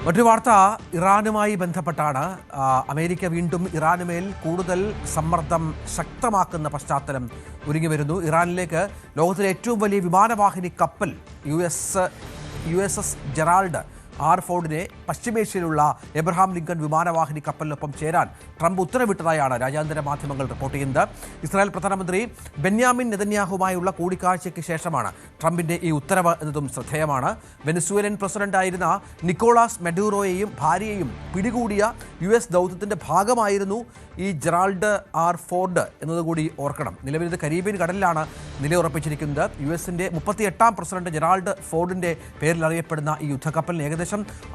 മറ്റൊരു വാർത്ത ഇറാനുമായി ബന്ധപ്പെട്ടാണ്. അമേരിക്ക വീണ്ടും ഇറാനുമേൽ കൂടുതൽ സമ്മർദ്ദം ശക്തമാക്കുന്ന പശ്ചാത്തലം ഒരുങ്ങി വരുന്നു. ഇറാനിലേക്ക് ലോകത്തിലെ ഏറ്റവും വലിയ വിമാനവാഹിനി കപ്പൽ USS ജെറാൾഡ് ആർ ഫോർഡിനെ പശ്ചിമേഷ്യയിലുള്ള എബ്രഹാം ലിങ്കൺ വിമാനവാഹിനി കപ്പലിനൊപ്പം ചേരാൻ ട്രംപ് ഉത്തരവിട്ടതായാണ് രാജ്യാന്തര മാധ്യമങ്ങൾ റിപ്പോർട്ട് ചെയ്യുന്നത്. ഇസ്രായേൽ പ്രധാനമന്ത്രി ബെന്യാമിൻ നെതന്യാഹുമായുള്ള കൂടിക്കാഴ്ചയ്ക്ക് ശേഷമാണ് ട്രംപിന്റെ ഈ ഉത്തരവ് എന്നതും ശ്രദ്ധേയമാണ്. വെനസ്വേലൻ പ്രസിഡന്റായിരുന്ന നിക്കോളാസ് മെഡൂറോയെയും ഭാര്യയെയും പിടികൂടിയ US ദൗത്യത്തിന്റെ ഭാഗമായിരുന്നു ഈ ജെറാൾഡ് ആർ ഫോർഡ് എന്നതുകൂടി ഓർക്കണം. നിലവിൽ ഇത് കരീബിയൻ കടലിലാണ് നിലയുറപ്പിച്ചിരിക്കുന്നത്. US-ന്റെ 38ാം പ്രസിഡന്റ് ജെറാൾഡ് ഫോർഡിന്റെ പേരിൽ അറിയപ്പെടുന്ന ഈ യുദ്ധക്കപ്പലിന് ഏകദേശം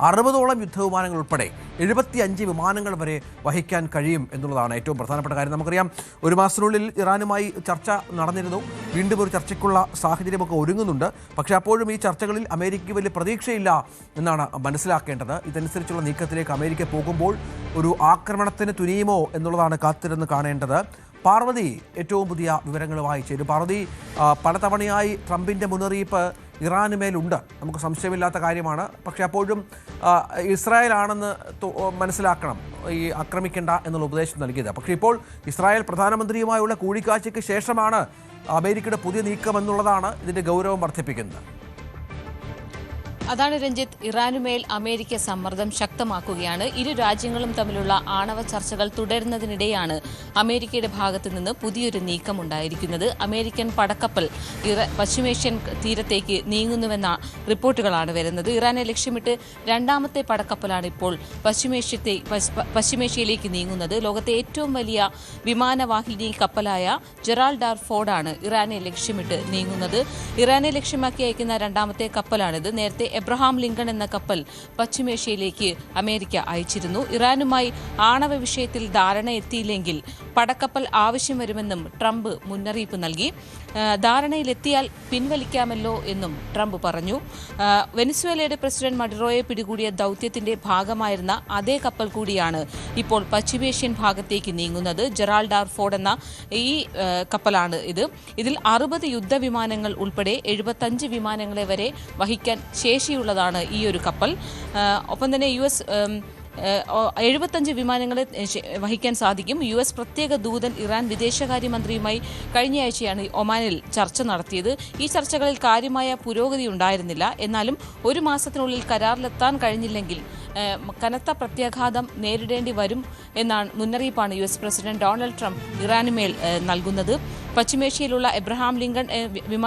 60ഓളം യുദ്ധവിമാനങ്ങൾ ഉൾപ്പെടെ 75 വിമാനങ്ങൾ വരെ വഹിക്കാൻ കഴിയും എന്നുള്ളതാണ് ഏറ്റവും പ്രധാനപ്പെട്ട കാര്യം. നമുക്കറിയാം, ഒരു മാസത്തിനുള്ളിൽ ഇറാനുമായി ചർച്ച നടന്നിരുന്നു. വീണ്ടും ഒരു ചർച്ചയ്ക്കുള്ള സാഹചര്യമൊക്കെ ഒരുങ്ങുന്നുണ്ട്. പക്ഷേ അപ്പോഴും ഈ ചർച്ചകളിൽ അമേരിക്കയ്ക്ക് വലിയ പ്രതീക്ഷയില്ല എന്നാണ് മനസ്സിലാക്കേണ്ടത്. ഇതനുസരിച്ചുള്ള നീക്കത്തിലേക്ക് അമേരിക്ക പോകുമ്പോൾ ഒരു ആക്രമണത്തിന് തുനിയുമോ എന്നുള്ളതാണ് കാത്തിരുന്ന് കാണേണ്ടത്. പാർവതി ഏറ്റവും പുതിയ വിവരങ്ങളുമായി ചേരും. പാർവതി, പലതവണയായി ട്രംപിൻ്റെ മുന്നറിയിപ്പ് ഇറാനുമേലുണ്ട്, നമുക്ക് സംശയമില്ലാത്ത കാര്യമാണ്. പക്ഷേ അപ്പോഴും ഇസ്രായേലാണെന്ന് മനസ്സിലാക്കണം ഈ ആക്രമിക്കേണ്ട എന്നുള്ള ഉപദേശം നൽകിയത്. പക്ഷേ ഇപ്പോൾ ഇസ്രായേൽ പ്രധാനമന്ത്രിയുമായുള്ള കൂടിക്കാഴ്ചയ്ക്ക് ശേഷമാണ് അമേരിക്കയുടെ പുതിയ നീക്കം എന്നുള്ളതാണ് ഇതിൻ്റെ ഗൗരവം വർദ്ധിപ്പിക്കുന്നത്. അതാണ് രഞ്ജിത്ത്, ഇറാനുമേൽ അമേരിക്ക സമ്മർദ്ദം ശക്തമാക്കുകയാണ്. ഇരു രാജ്യങ്ങളും തമ്മിലുള്ള ആണവ ചർച്ചകൾ തുടരുന്നതിനിടെയാണ് അമേരിക്കയുടെ ഭാഗത്തു നിന്ന് പുതിയൊരു നീക്കമുണ്ടായിരിക്കുന്നത്. അമേരിക്കൻ പടക്കപ്പൽ പശ്ചിമേഷ്യൻ തീരത്തേക്ക് നീങ്ങുന്നുവെന്ന റിപ്പോർട്ടുകളാണ് വരുന്നത്. ഇറാനെ ലക്ഷ്യമിട്ട് രണ്ടാമത്തെ പടക്കപ്പലാണ് ഇപ്പോൾ പശ്ചിമേഷ്യയിലേക്ക് നീങ്ങുന്നത്. ലോകത്തെ ഏറ്റവും വലിയ വിമാനവാഹിനി കപ്പലായ ജെറാൾഡ് ആർ ഫോർഡാണ് ഇറാനെ ലക്ഷ്യമിട്ട് നീങ്ങുന്നത്. ഇറാനെ ലക്ഷ്യമാക്കി അയക്കുന്ന രണ്ടാമത്തെ കപ്പലാണിത്. നേരത്തെ എബ്രഹാം ലിങ്കൺ എന്ന കപ്പൽ പശ്ചിമേഷ്യയിലേക്ക് അമേരിക്ക അയച്ചിരുന്നു. ഇറാനുമായി ആണവ വിഷയത്തിൽ ധാരണ എത്തിയില്ലെങ്കിൽ പടക്കപ്പൽ ആവശ്യം വരുമെന്നും ട്രംപ് മുന്നറിയിപ്പ് നൽകി. ധാരണയിലെത്തിയാൽ പിൻവലിക്കാമല്ലോ എന്നും ട്രംപ് പറഞ്ഞു. വെനസ്വേലയുടെ പ്രസിഡന്റ് മഡുറോയെ പിടികൂടിയ ദൗത്യത്തിന്റെ ഭാഗമായിരുന്ന അതേ കപ്പൽ കൂടിയാണ് ഇപ്പോൾ പശ്ചിമേഷ്യൻ ഭാഗത്തേക്ക് നീങ്ങുന്നത്. ജെറാൾഡ് ആർ ഫോർഡ് എന്ന ഈ കപ്പലാണ് ഇത്. ഇതിൽ 60 യുദ്ധവിമാനങ്ങൾ ഉൾപ്പെടെ 75 വിമാനങ്ങളെ വരെ വഹിക്കാൻ ശേഷിയുള്ളതാണ് ഈ ഒരു കപ്പൽ. ഒപ്പം തന്നെ US 75 വിമാനങ്ങളെ വഹിക്കാൻ സാധിക്കും. US പ്രത്യേക ദൂതൻ ഇറാൻ വിദേശകാര്യമന്ത്രിയുമായി കഴിഞ്ഞയാഴ്ചയാണ് ഒമാനിൽ ചർച്ച നടത്തിയത്. ഈ ചർച്ചകളിൽ കാര്യമായ പുരോഗതി ഉണ്ടായിരുന്നില്ല. എന്നാലും ഒരു മാസത്തിനുള്ളിൽ കരാറിലെത്താൻ കഴിഞ്ഞില്ലെങ്കിൽ കനത്ത പ്രത്യാഘാതം നേരിടേണ്ടി വരും എന്നാണ് മുന്നറിയിപ്പാണ് US പ്രസിഡന്റ് ഡൊണാൾഡ് ട്രംപ് ഇറാനുമേൽ നൽകുന്നത്. പശ്ചിമേഷ്യയിലുള്ള എബ്രഹാം ലിങ്കൺ വിമാന